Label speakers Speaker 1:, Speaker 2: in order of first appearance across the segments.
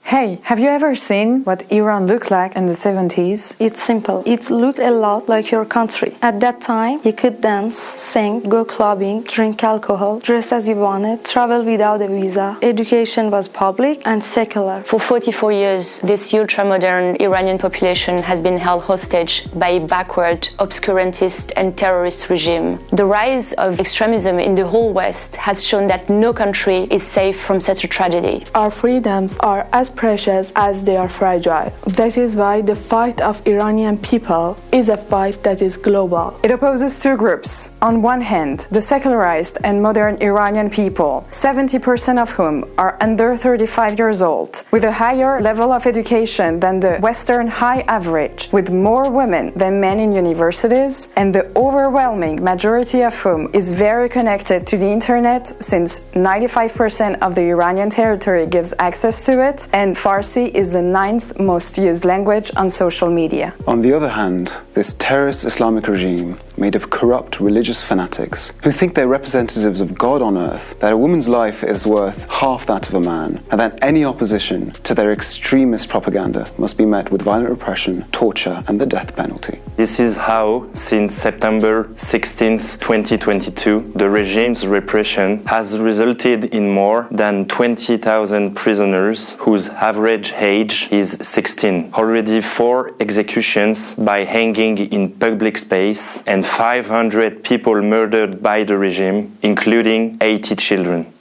Speaker 1: Hey, have you ever seen what Iran looked like in the 70s?
Speaker 2: It's simple. It looked a lot like your country. At that time, you could dance, sing, go clubbing, drink alcohol, dress as you wanted, travel without a visa. Education was public and secular.
Speaker 3: For 44 years, this ultra-modern Iranian population has been held hostage by a backward, obscurantist and terrorist regime. The rise of extremism in the whole West has shown that no country is safe from such a tragedy.
Speaker 4: Our freedoms are as precious as they are fragile. That is why the fight of Iranian people is a fight that is global.
Speaker 1: It opposes two groups. On one hand, the secularized and modern Iranian people, 70% of whom are under 35 years old, with a higher level of education than the Western high average, with more women than men in universities, and the overwhelming majority of whom is very connected to the internet, since 95% of the Iranian territory gives access to it, and Farsi is the 9th most used language on social media.
Speaker 5: On the other hand, this terrorist Islamic regime, made of corrupt religious fanatics, who think they're representatives of God on earth, that a woman's life is worth half that of a man, and that any opposition to their extremist propaganda must be met with violent repression, torture, and the death penalty.
Speaker 6: This is how, since September 16, 2022, the regime's repression has resulted in more than 20,000 prisoners whose average age is 16. Already 4 executions by hanging in public space and 500 people murdered by the regime, including 80 children.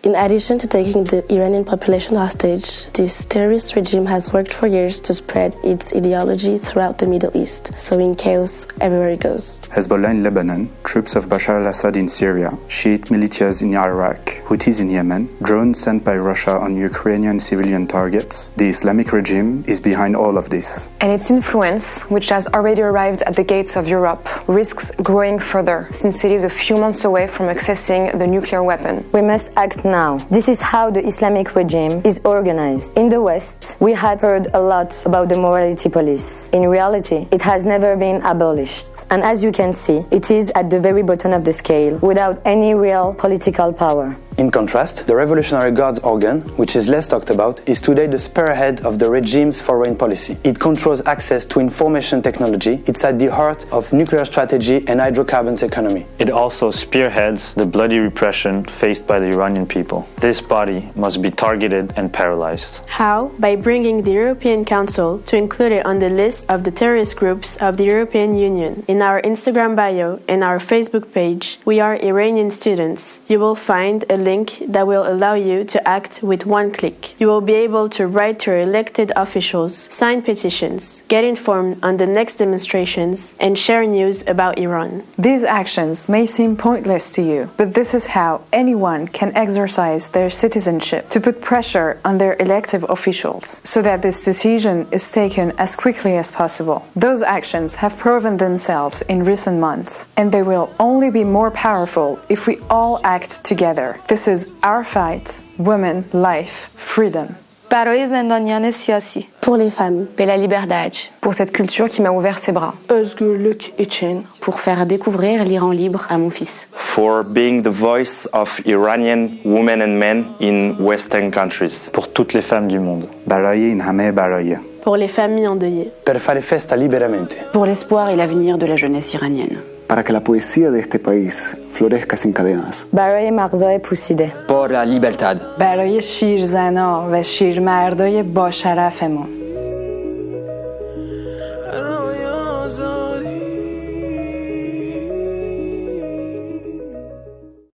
Speaker 7: In addition to taking the Iranian population hostage, this terrorist regime has worked for years to spread its ideology throughout the Middle East, sowing chaos everywhere it goes.
Speaker 8: Hezbollah in Lebanon, troops of Bashar al-Assad in Syria, Shiite militias in Iraq, Houthis in Yemen, drones sent by Russia on Ukrainian civilian targets. The Islamic regime is behind all of this.
Speaker 1: And its influence, which has already arrived at the gates of Europe, risks growing further, since it is a few months away from accessing the nuclear weapon.
Speaker 9: We must act now. This is how the Islamic regime is organized. In the West, we had heard a lot about the morality police. In reality, it has never been abolished. And as you can see, it is at the very bottom of the scale, without any real political power.
Speaker 10: In contrast, the Revolutionary Guard organ, which is less talked about, is today the spearhead of the regime's foreign policy. It controls access to information technology. It's at the heart of nuclear strategy and hydrocarbons economy.
Speaker 11: It also spearheads the bloody repression faced by the Iranian people. This body must be targeted and paralyzed.
Speaker 4: How? By bringing the European Council to include it on the list of the terrorist groups of the European Union. In our Instagram bio and our Facebook page, we are Iranian students. You will find a link that will allow you to act with one click. You will be able to write to your elected officials, sign petitions, get informed on the next demonstrations, and share news about Iran.
Speaker 1: These actions may seem pointless to you, but this is how anyone can exercise their citizenship to put pressure on their elected officials so that this decision is taken as quickly as possible. Those actions have proven themselves in recent months, and they will only be more powerful if we all act together. This is our fight, women, life, freedom.
Speaker 2: برای زندانیان سیاسی.
Speaker 7: Pour les femmes.
Speaker 3: Pela liberdade.
Speaker 12: Pour cette culture qui m'a ouvert ses bras.
Speaker 4: Özgürlük için.
Speaker 12: Pour faire découvrir l'Iran libre à mon fils.
Speaker 6: For being the voice of Iranian women and men in Western countries.
Speaker 11: Pour toutes les femmes du monde.
Speaker 8: برای این همه برای.
Speaker 4: Pour les familles endeuillées.
Speaker 10: Per fare festa liberamente.
Speaker 12: Pour l'espoir et l'avenir de la jeunesse iranienne.
Speaker 5: Para que la poesía de este país florezca sin cadenas.
Speaker 9: برای مغزای پوسیده.
Speaker 13: Por la libertad.
Speaker 1: برای شیرزنا و شیرمردای با شرفمون.